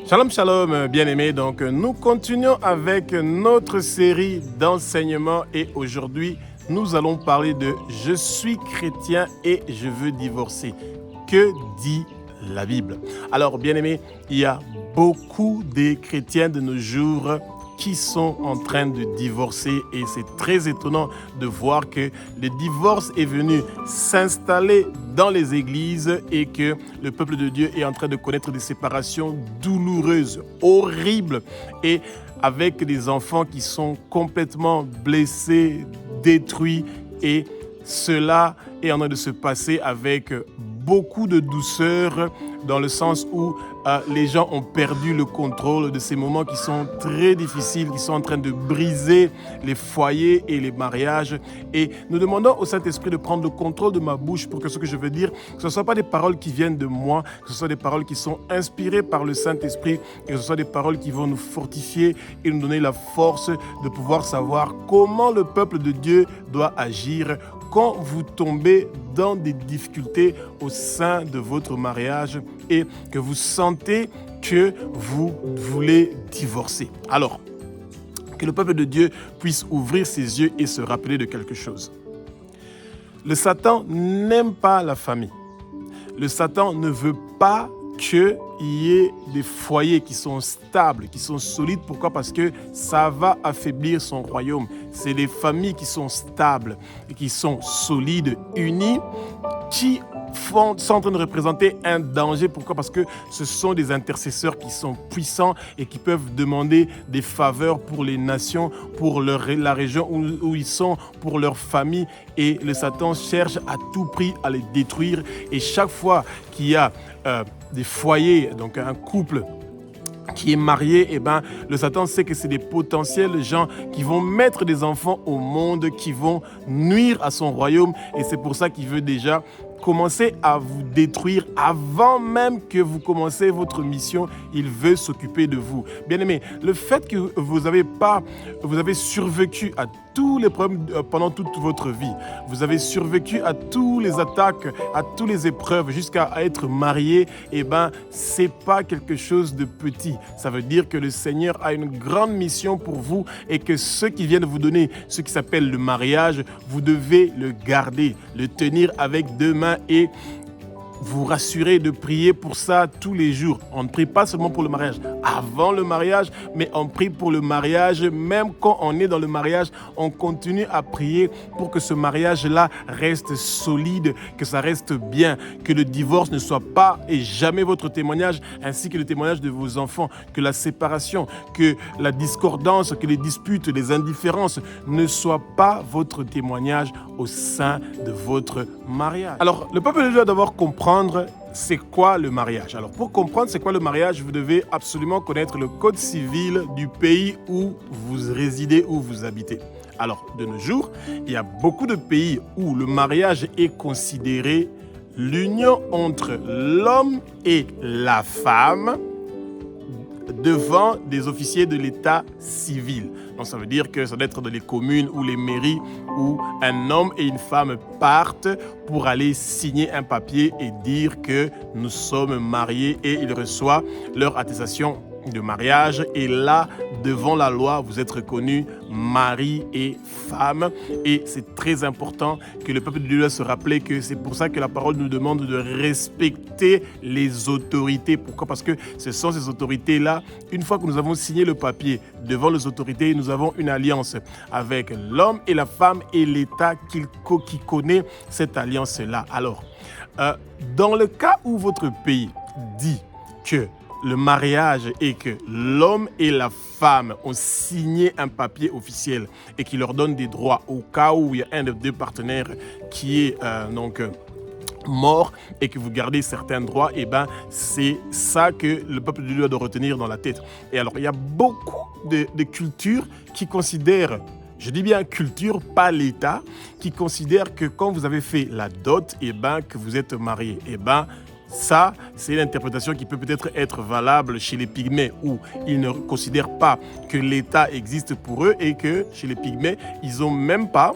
Shalom, shalom, bien-aimés. Donc, nous continuons avec notre série d'enseignements et aujourd'hui, nous allons parler de « Je suis chrétien et je veux divorcer ». Que dit la Bible? Alors, bien-aimés, il y a beaucoup de chrétiens de nos jours qui sont en train de divorcer et c'est très étonnant de voir que le divorce est venu s'installer dans les églises et que le peuple de Dieu est en train de connaître des séparations douloureuses, horribles et avec des enfants qui sont complètement blessés, détruits et cela est en train de se passer avec beaucoup de douceur dans le sens où les gens ont perdu le contrôle de ces moments qui sont très difficiles, qui sont en train de briser les foyers et les mariages. Et nous demandons au Saint-Esprit de prendre le contrôle de ma bouche pour que ce que je veux dire, que ce ne soit pas des paroles qui viennent de moi, que ce soit des paroles qui sont inspirées par le Saint-Esprit, et que ce soit des paroles qui vont nous fortifier et nous donner la force de pouvoir savoir comment le peuple de Dieu doit agir quand vous tombez dans des difficultés au sein de votre mariage et que vous sentez que vous voulez divorcer. Alors, que le peuple de Dieu puisse ouvrir ses yeux et se rappeler de quelque chose. Le Satan n'aime pas la famille. Le Satan ne veut pas qu'il y ait des foyers qui sont stables, qui sont solides. Pourquoi? Parce que ça va affaiblir son royaume. C'est les familles qui sont stables, et qui sont solides, unies, qui sont en train de représenter un danger. Pourquoi? Parce que ce sont des intercesseurs qui sont puissants et qui peuvent demander des faveurs pour les nations, pour la région où ils sont, pour leur famille. Et le Satan cherche à tout prix à les détruire. Et chaque fois qu'il y a des foyers, donc un couple qui est marié, eh ben, le Satan sait que c'est des potentiels gens qui vont mettre des enfants au monde, qui vont nuire à son royaume. Et c'est pour ça qu'il veut déjà commencer à vous détruire avant même que vous commencez votre mission. Il veut s'occuper de vous. Bien-aimés, le fait que vous avez survécu à tous les problèmes pendant toute votre vie, vous avez survécu à tous les attaques, à toutes les épreuves, jusqu'à être marié, eh ben, c'est pas quelque chose de petit. Ça veut dire que le Seigneur a une grande mission pour vous et que ceux qui viennent vous donner ce qui s'appelle le mariage, vous devez le garder, le tenir avec deux mains et vous rassurer de prier pour ça tous les jours. On ne prie pas seulement pour le mariage, avant le mariage, mais on prie pour le mariage. Même quand on est dans le mariage, on continue à prier pour que ce mariage-là reste solide, que ça reste bien, que le divorce ne soit pas et jamais votre témoignage, ainsi que le témoignage de vos enfants, que la séparation, que la discordance, que les disputes, les indifférences ne soient pas votre témoignage au sein de votre mariage. Alors, le peuple doit d'abord comprendre c'est quoi le mariage. Alors, pour comprendre c'est quoi le mariage, vous devez absolument connaître le code civil du pays où vous résidez, où vous habitez. Alors, de nos jours, il y a beaucoup de pays où le mariage est considéré l'union entre l'homme et la femme devant des officiers de l'état civil. Donc ça veut dire que ça doit être dans les communes ou les mairies où un homme et une femme partent pour aller signer un papier et dire que nous sommes mariés et ils reçoivent leur attestation de mariage. Et là, devant la loi, vous êtes reconnus mari et femme. Et c'est très important que le peuple de Dieu doit se rappeler que c'est pour ça que la parole nous demande de respecter les autorités. Pourquoi? Parce que ce sont ces autorités-là, une fois que nous avons signé le papier devant les autorités, nous avons une alliance avec l'homme et la femme et l'État qui connaît cette alliance-là. Alors, dans le cas où votre pays dit que le mariage et que l'homme et la femme ont signé un papier officiel et qui leur donne des droits au cas où il y a un des deux partenaires qui est mort et que vous gardez certains droits, et ben c'est ça que le peuple de Dieu doit retenir dans la tête. Et alors, il y a beaucoup de cultures qui considèrent, je dis bien culture, pas l'État, qui considèrent que quand vous avez fait la dot, et ben que vous êtes marié, et ben ça, c'est l'interprétation qui peut peut-être être valable chez les Pygmées où ils ne considèrent pas que l'État existe pour eux et que chez les Pygmées, ils n'ont même pas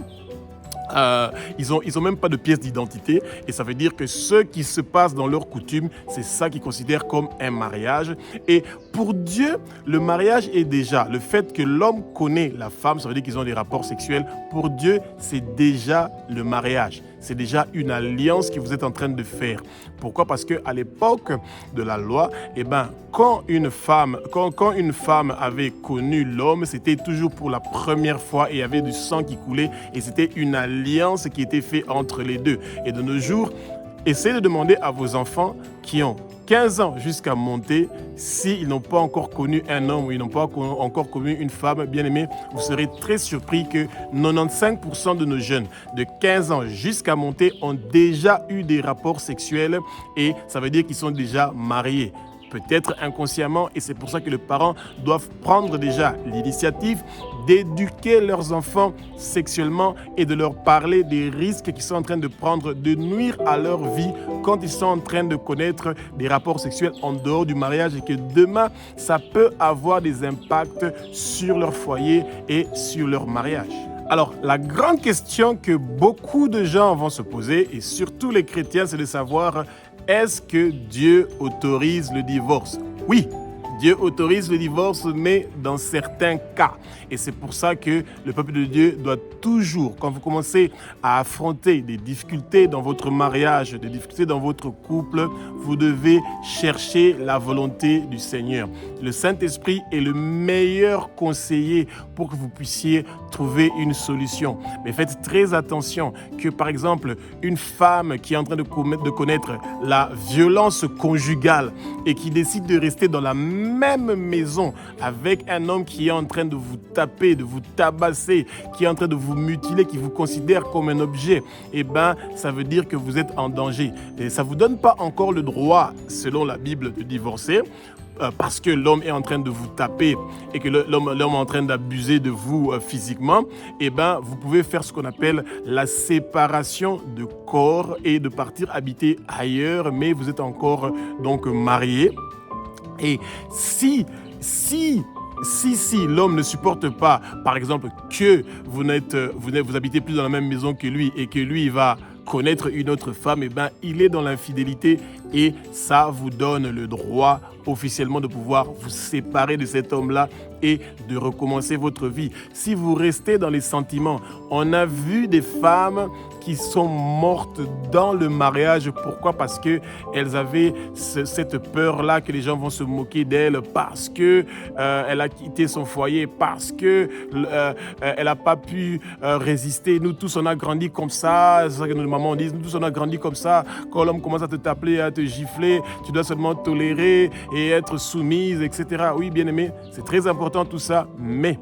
ils ont même pas de pièce d'identité et ça veut dire que ce qui se passe dans leurs coutumes, c'est ça qu'ils considèrent comme un mariage. Et pour Dieu, le mariage est déjà, le fait que l'homme connaît la femme, ça veut dire qu'ils ont des rapports sexuels. Pour Dieu, c'est déjà le mariage. C'est déjà une alliance que vous êtes en train de faire. Pourquoi? Parce qu'à l'époque de la loi, quand une femme avait connu l'homme, c'était toujours pour la première fois et il y avait du sang qui coulait et c'était une alliance qui était faite entre les deux. Et de nos jours, essayez de demander à vos enfants qui ont 15 ans jusqu'à monter, s'ils n'ont pas encore connu un homme ou ils n'ont pas encore connu une femme, bien aimé, vous serez très surpris que 95% de nos jeunes de 15 ans jusqu'à monter ont déjà eu des rapports sexuels et ça veut dire qu'ils sont déjà mariés. Peut-être inconsciemment, et c'est pour ça que les parents doivent prendre déjà l'initiative d'éduquer leurs enfants sexuellement et de leur parler des risques qu'ils sont en train de prendre, de nuire à leur vie quand ils sont en train de connaître des rapports sexuels en dehors du mariage et que demain, ça peut avoir des impacts sur leur foyer et sur leur mariage. Alors, la grande question que beaucoup de gens vont se poser, et surtout les chrétiens, c'est de savoir: est-ce que Dieu autorise le divorce? Oui, Dieu autorise le divorce, mais dans certains cas. Et c'est pour ça que le peuple de Dieu doit toujours, quand vous commencez à affronter des difficultés dans votre mariage, des difficultés dans votre couple, vous devez chercher la volonté du Seigneur. Le Saint-Esprit est le meilleur conseiller pour que vous puissiez trouver une solution. Mais faites très attention que, par exemple, une femme qui est en train de connaître la violence conjugale et qui décide de rester dans la même maison avec un homme qui est en train de vous taper, de vous tabasser, qui est en train de vous mutiler, qui vous considère comme un objet, ça veut dire que vous êtes en danger. Et ça ne vous donne pas encore le droit, selon la Bible, de divorcer, parce que l'homme est en train de vous taper et que l'homme est en train d'abuser de vous physiquement, vous pouvez faire ce qu'on appelle la séparation de corps et de partir habiter ailleurs, mais vous êtes encore donc marié. Et si l'homme ne supporte pas, par exemple, que vous habitez plus dans la même maison que lui et que lui va connaître une autre femme, il est dans l'infidélité et ça vous donne le droit officiellement de pouvoir vous séparer de cet homme-là et de recommencer votre vie. Si vous restez dans les sentiments, on a vu des femmes qui sont mortes dans le mariage. Pourquoi? Parce qu'elles avaient cette peur-là que les gens vont se moquer d'elle parce qu'elle a quitté son foyer, parce qu'elle n'a pas pu résister. Nous tous, on a grandi comme ça. C'est ça que nos mamans disent. Nous tous, on a grandi comme ça. Quand l'homme commence à te taper, à te gifler, tu dois seulement tolérer et être soumise, etc. Oui, bien aimé, c'est très important tout ça, mais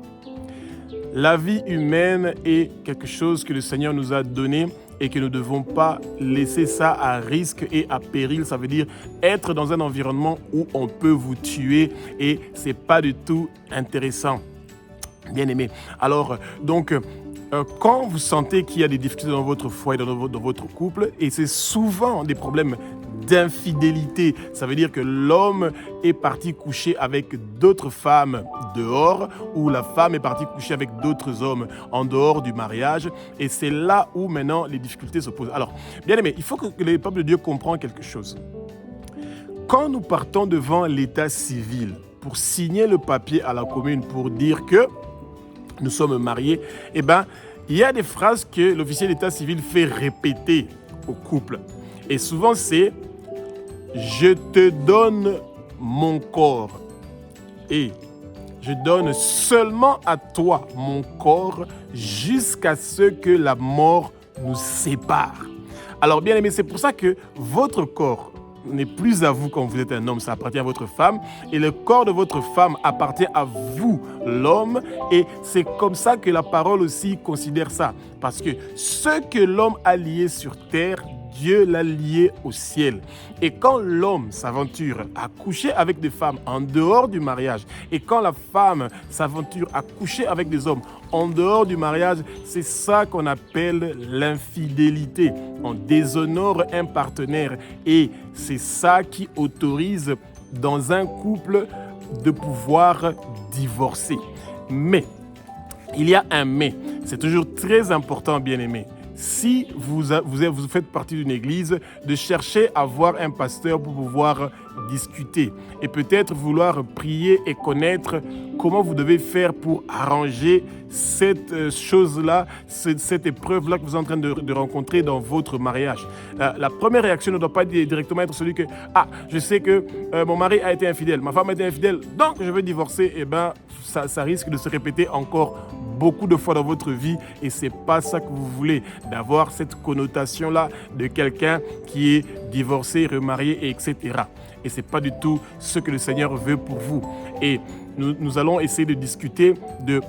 la vie humaine est quelque chose que le Seigneur nous a donné et que nous ne devons pas laisser ça à risque et à péril. Ça veut dire être dans un environnement où on peut vous tuer et ce n'est pas du tout intéressant. Bien aimé. Alors, donc, quand vous sentez qu'il y a des difficultés dans votre foyer, dans votre couple, et c'est souvent des problèmes d'infidélité, ça veut dire que l'homme est parti coucher avec d'autres femmes dehors ou la femme est partie coucher avec d'autres hommes en dehors du mariage et c'est là où maintenant les difficultés se posent. Alors, bien aimé, il faut que le peuple de Dieu comprenne quelque chose. Quand nous partons devant l'état civil pour signer le papier à la commune pour dire que nous sommes mariés, il y a des phrases que l'officier d'état civil fait répéter au couple. Et souvent c'est « Je te donne mon corps et je donne seulement à toi mon corps jusqu'à ce que la mort nous sépare. » Alors bien aimé, c'est pour ça que votre corps n'est plus à vous quand vous êtes un homme, ça appartient à votre femme et le corps de votre femme appartient à vous, l'homme, et c'est comme ça que la parole aussi considère ça, parce que ce que l'homme a lié sur terre, Dieu l'a lié au ciel. Et quand l'homme s'aventure à coucher avec des femmes en dehors du mariage, et quand la femme s'aventure à coucher avec des hommes en dehors du mariage, c'est ça qu'on appelle l'infidélité. On déshonore un partenaire et c'est ça qui autorise dans un couple de pouvoir divorcer. Mais, il y a un mais, c'est toujours très important, bien aimé. si vous faites partie d'une église, de chercher à voir un pasteur pour pouvoir discuter et peut-être vouloir prier et connaître comment vous devez faire pour arranger cette chose-là, cette épreuve-là que vous êtes en train de rencontrer dans votre mariage. La première réaction ne doit pas directement être celui que « Ah, je sais que mon mari a été infidèle, ma femme a été infidèle, donc je veux divorcer. » Eh bien, ça risque de se répéter encore beaucoup de fois dans votre vie et c'est pas ça que vous voulez, d'avoir cette connotation-là de quelqu'un qui est divorcé, remarié, etc. Et c'est pas du tout ce que le Seigneur veut pour vous. Et nous allons essayer de discuter de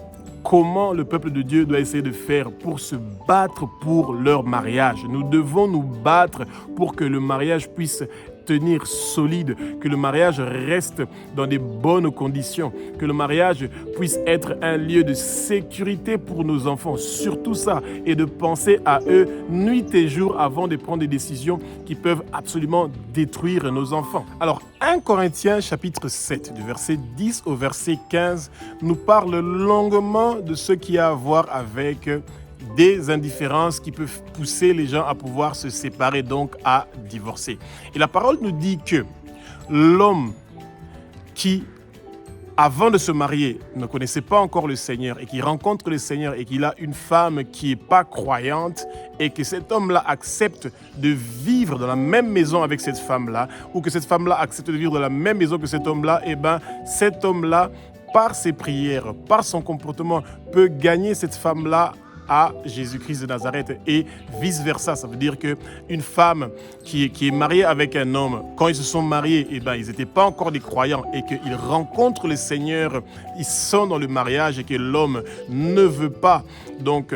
comment le peuple de Dieu doit essayer de faire pour se battre pour leur mariage. Nous devons nous battre pour que le mariage puisse tenir solide, que le mariage reste dans des bonnes conditions, que le mariage puisse être un lieu de sécurité pour nos enfants. Surtout ça, et de penser à eux nuit et jour avant de prendre des décisions qui peuvent absolument détruire nos enfants. Alors, 1 Corinthiens chapitre 7, du verset 10 au verset 15, nous parle longuement de ce qui a à voir avec des indifférences qui peuvent pousser les gens à pouvoir se séparer, donc à divorcer. Et la parole nous dit que l'homme qui, avant de se marier, ne connaissait pas encore le Seigneur et qui rencontre le Seigneur et qu'il a une femme qui n'est pas croyante et que cet homme-là accepte de vivre dans la même maison avec cette femme-là ou que cette femme-là accepte de vivre dans la même maison que cet homme-là, et bien cet homme-là, par ses prières, par son comportement, peut gagner cette femme-là à Jésus-Christ de Nazareth et vice-versa. Ça veut dire qu'une femme qui est mariée avec un homme, quand ils se sont mariés, eh ben, ils n'étaient pas encore des croyants et qu'ils rencontrent le Seigneur, ils sont dans le mariage et que l'homme ne veut pas donc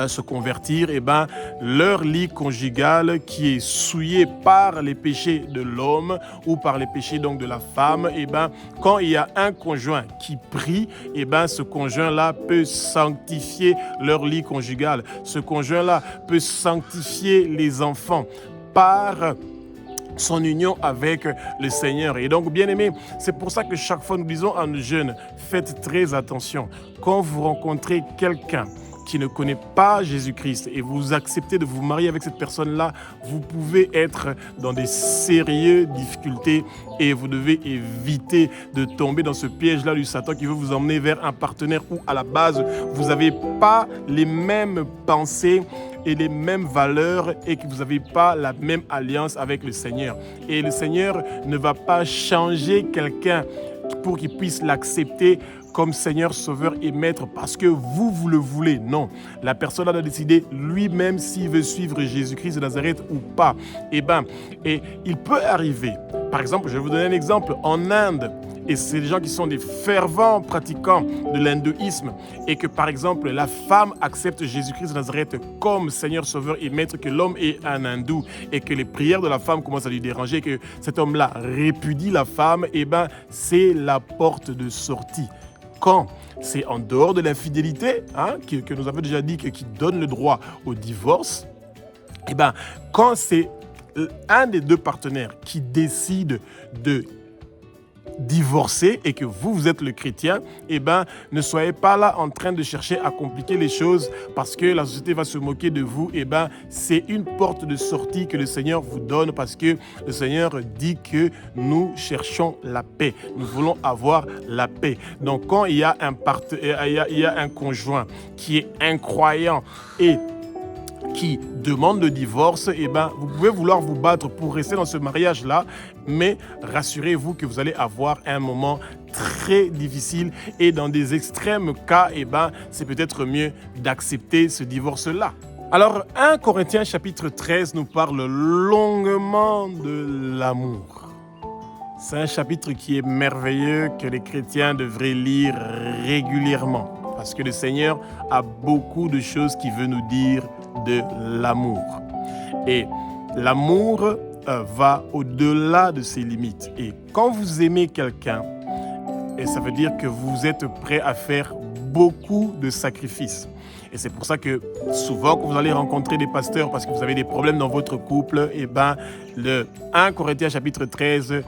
se convertir, et ben leur lit conjugal qui est souillé par les péchés de l'homme ou par les péchés donc de la femme, et ben quand il y a un conjoint qui prie, et ben ce conjoint-là peut sanctifier leur lit conjugal. Ce conjoint-là peut sanctifier les enfants par son union avec le Seigneur. Et donc, bien aimés, c'est pour ça que chaque fois nous disons à nos jeunes, faites très attention. Quand vous rencontrez quelqu'un qui ne connaît pas Jésus-Christ et vous acceptez de vous marier avec cette personne-là, vous pouvez être dans des sérieuses difficultés et vous devez éviter de tomber dans ce piège-là du Satan qui veut vous emmener vers un partenaire où à la base, vous n'avez pas les mêmes pensées et les mêmes valeurs et que vous n'avez pas la même alliance avec le Seigneur. Et le Seigneur ne va pas changer quelqu'un pour qu'il puisse l'accepter comme Seigneur, Sauveur et Maître parce que vous le voulez. Non, la personne doit décider lui-même s'il veut suivre Jésus-Christ de Nazareth ou pas. Et il peut arriver, par exemple, je vais vous donner un exemple, en Inde, et c'est des gens qui sont des fervents pratiquants de l'hindouisme et que par exemple la femme accepte Jésus-Christ de Nazareth comme Seigneur, Sauveur et Maître, que l'homme est un hindou et que les prières de la femme commencent à lui déranger, que cet homme-là répudie la femme, et ben c'est la porte de sortie. Quand c'est en dehors de l'infidélité, que nous avons déjà dit qui donne le droit au divorce, et ben quand c'est un des deux partenaires qui décide de divorcer et que vous êtes le chrétien, eh ben, ne soyez pas là en train de chercher à compliquer les choses parce que la société va se moquer de vous. Eh ben, c'est une porte de sortie que le Seigneur vous donne parce que le Seigneur dit que nous cherchons la paix. Nous voulons avoir la paix. Donc, quand il y a un conjoint qui est incroyant et qui demande le divorce, eh ben, vous pouvez vouloir vous battre pour rester dans ce mariage-là, mais rassurez-vous que vous allez avoir un moment très difficile et dans des extrêmes cas, eh ben, c'est peut-être mieux d'accepter ce divorce-là. Alors, 1 Corinthiens chapitre 13 nous parle longuement de l'amour. C'est un chapitre qui est merveilleux, que les chrétiens devraient lire régulièrement. Parce que le Seigneur a beaucoup de choses qu'il veut nous dire de l'amour. Et l'amour va au-delà de ses limites. Et quand vous aimez quelqu'un, et ça veut dire que vous êtes prêt à faire beaucoup de sacrifices. Et c'est pour ça que souvent, quand vous allez rencontrer des pasteurs parce que vous avez des problèmes dans votre couple, et ben, le 1 Corinthiens chapitre 13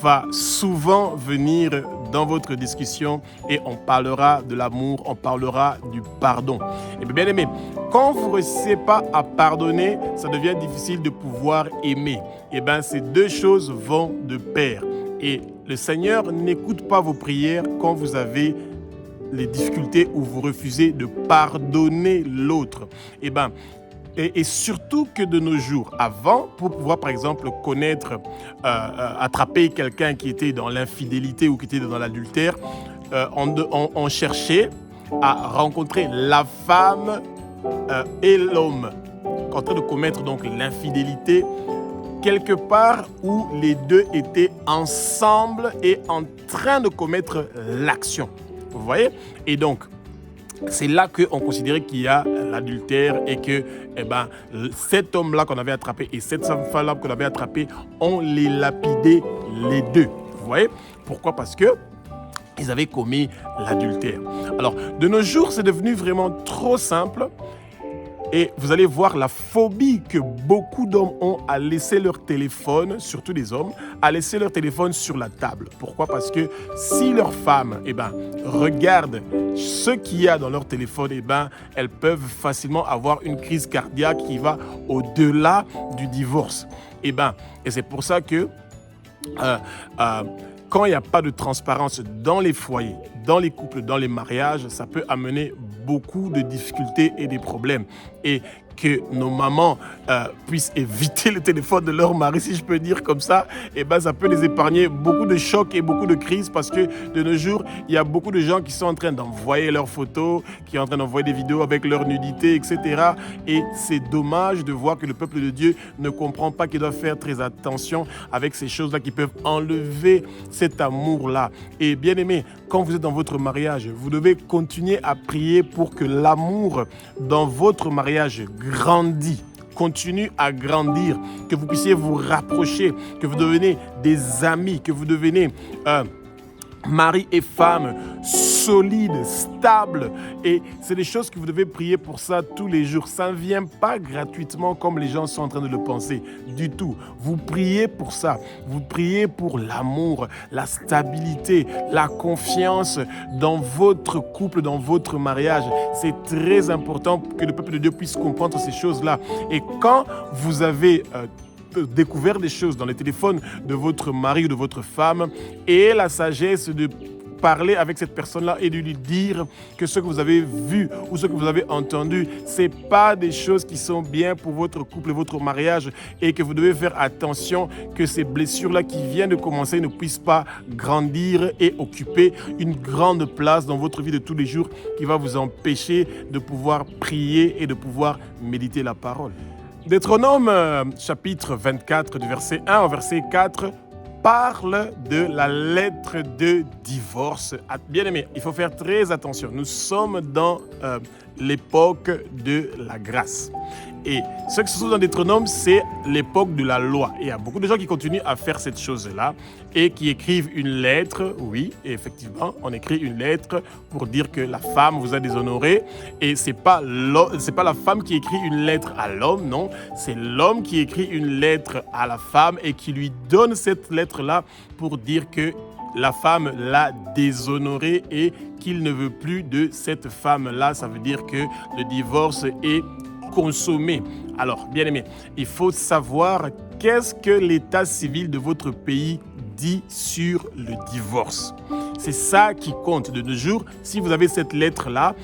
va souvent venir dans votre discussion et on parlera de l'amour, on parlera du pardon. Et bien aimé, quand vous ne réussissez pas à pardonner, ça devient difficile de pouvoir aimer. Et bien ces deux choses vont de pair. Et le Seigneur n'écoute pas vos prières quand vous avez les difficultés ou vous refusez de pardonner l'autre. Et surtout que de nos jours, avant, pour pouvoir par exemple connaître, attraper quelqu'un qui était dans l'infidélité ou qui était dans l'adultère, on cherchait à rencontrer la femme et l'homme en train de commettre donc l'infidélité quelque part où les deux étaient ensemble et en train de commettre l'action. Vous voyez? Et donc, c'est là qu'on considérait qu'il y a l'adultère et que cet homme-là qu'on avait attrapé et cette femme-là qu'on avait attrapé, on les lapidait les deux. Vous voyez? Pourquoi? Parce que ils avaient commis l'adultère. Alors, de nos jours, c'est devenu vraiment trop simple. Et vous allez voir la phobie que beaucoup d'hommes ont à laisser leur téléphone, surtout les hommes, à laisser leur téléphone sur la table. Pourquoi? Parce que si leur femme regarde ce qu'il y a dans leur téléphone, elles peuvent facilement avoir une crise cardiaque qui va au-delà du divorce. Et c'est pour ça que quand il n'y a pas de transparence dans les foyers, dans les couples, dans les mariages, ça peut amener beaucoup de difficultés et des problèmes. Et que nos mamans puissent éviter le téléphone de leur mari, si je peux dire comme ça, ça peut les épargner beaucoup de chocs et beaucoup de crises parce que de nos jours, il y a beaucoup de gens qui sont en train d'envoyer leurs photos, qui sont en train d'envoyer des vidéos avec leur nudité, etc. Et c'est dommage de voir que le peuple de Dieu ne comprend pas qu'il doit faire très attention avec ces choses-là qui peuvent enlever cet amour-là. Et bien aimé, quand vous êtes dans votre mariage, vous devez continuer à prier pour que l'amour dans votre mariage grandit, continue à grandir, que vous puissiez vous rapprocher, que vous devenez des amis, que vous devenez mari et femme solides, stables. Et c'est des choses que vous devez prier pour ça tous les jours. Ça ne vient pas gratuitement comme les gens sont en train de le penser du tout. Vous priez pour ça. Vous priez pour l'amour, la stabilité, la confiance dans votre couple, dans votre mariage. C'est très important que le peuple de Dieu puisse comprendre ces choses-là. Et quand vous avez découvert des choses dans le téléphone de votre mari ou de votre femme, et la sagesse de parler avec cette personne-là et de lui dire que ce que vous avez vu ou ce que vous avez entendu, c'est pas des choses qui sont bien pour votre couple, votre mariage, et que vous devez faire attention que ces blessures-là qui viennent de commencer ne puissent pas grandir et occuper une grande place dans votre vie de tous les jours qui va vous empêcher de pouvoir prier et de pouvoir méditer la parole. Deutéronome chapitre 24 du verset 1 au verset 4 parle de la lettre de divorce. Bien aimé, il faut faire très attention. Nous sommes dans l'époque de la grâce. Et ce qui se trouve dans Deutéronome, c'est l'époque de la loi. Et il y a beaucoup de gens qui continuent à faire cette chose-là et qui écrivent une lettre. Oui, effectivement, on écrit une lettre pour dire que la femme vous a déshonoré. Et c'est pas la femme qui écrit une lettre à l'homme, non. C'est l'homme qui écrit une lettre à la femme et qui lui donne cette lettre-là pour dire que la femme l'a déshonoré et qu'il ne veut plus de cette femme-là. Ça veut dire que le divorce est consommé. Alors, bien aimé, il faut savoir qu'est-ce que l'état civil de votre pays dit sur le divorce. C'est ça qui compte de nos jours. Si vous avez cette lettre-là,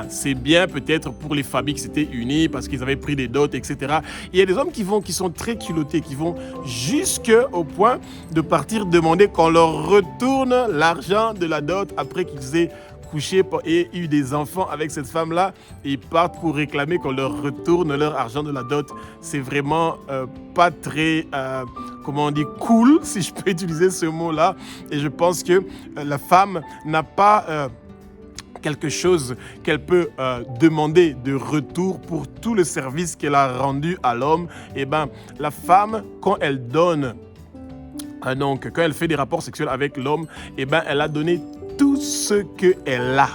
c'est bien peut-être pour les familles qui s'étaient unies parce qu'ils avaient pris des dots, etc. Il y a des hommes qui sont très culottés, qui vont jusqu'au point de partir demander qu'on leur retourne l'argent de la dot après qu'ils aient couché et eu des enfants avec cette femme-là, et ils partent pour réclamer qu'on leur retourne leur argent de la dot. C'est vraiment pas très, cool, si je peux utiliser ce mot-là. Et je pense que la femme n'a pas quelque chose qu'elle peut demander de retour pour tout le service qu'elle a rendu à l'homme. La femme, quand elle donne, quand elle fait des rapports sexuels avec l'homme, elle a donné tout ce qu'elle a.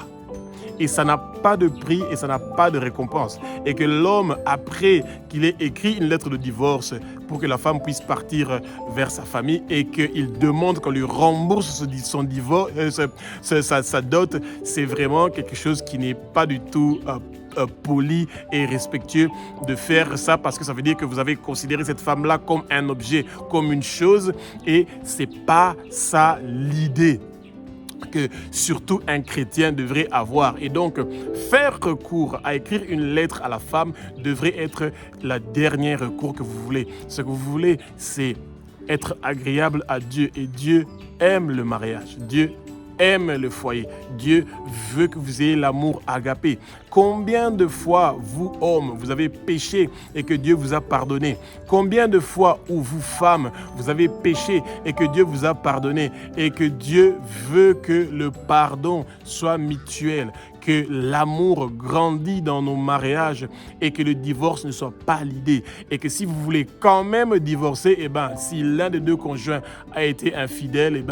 et ça n'a pas de prix et ça n'a pas de récompense. Et que l'homme, après qu'il ait écrit une lettre de divorce pour que la femme puisse partir vers sa famille et qu'il demande qu'on lui rembourse son divorce, sa dot, c'est vraiment quelque chose qui n'est pas du tout poli et respectueux de faire ça, parce que ça veut dire que vous avez considéré cette femme-là comme un objet, comme une chose, et c'est pas ça l'idée que surtout un chrétien devrait avoir. Et donc, faire recours à écrire une lettre à la femme devrait être la dernière recours que vous voulez. Ce que vous voulez, c'est être agréable à Dieu, et Dieu aime le mariage. Dieu aime le foyer. Dieu veut que vous ayez l'amour agapé. Combien de fois, vous, hommes, vous avez péché et que Dieu vous a pardonné? Combien de fois, vous, femmes, vous avez péché et que Dieu vous a pardonné? Et que Dieu veut que le pardon soit mutuel, que l'amour grandit dans nos mariages et que le divorce ne soit pas l'idée. Et que si vous voulez quand même divorcer, si l'un des deux conjoints a été infidèle,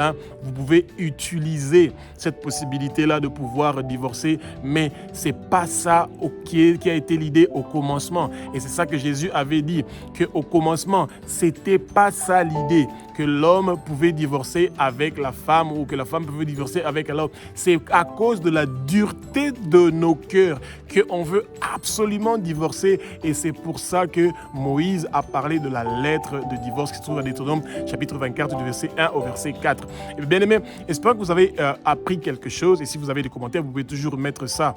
vous pouvez utiliser cette possibilité-là de pouvoir divorcer, mais c'est pas ça qui a été l'idée au commencement. Et c'est ça que Jésus avait dit, qu'au commencement, c'était pas ça l'idée, que l'homme pouvait divorcer avec la femme ou que la femme pouvait divorcer avec l'homme. C'est à cause de la dureté de nos cœurs qu'on veut absolument divorcer, et c'est pour ça que Moïse a parlé de la lettre de divorce qui se trouve dans Deutéronome chapitre 24 du verset 1 au verset 4. Et bien aimé, j'espère que vous avez appris quelque chose, et si vous avez des commentaires, vous pouvez toujours mettre ça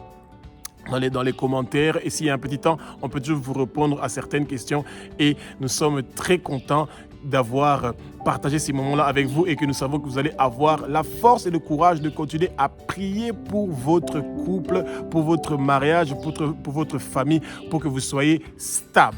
dans les commentaires, et s'il y a un petit temps, on peut toujours vous répondre à certaines questions, et nous sommes très contents d'avoir partagé ces moments-là avec vous, et que nous savons que vous allez avoir la force et le courage de continuer à prier pour votre couple, pour votre mariage, pour votre famille, pour que vous soyez stable.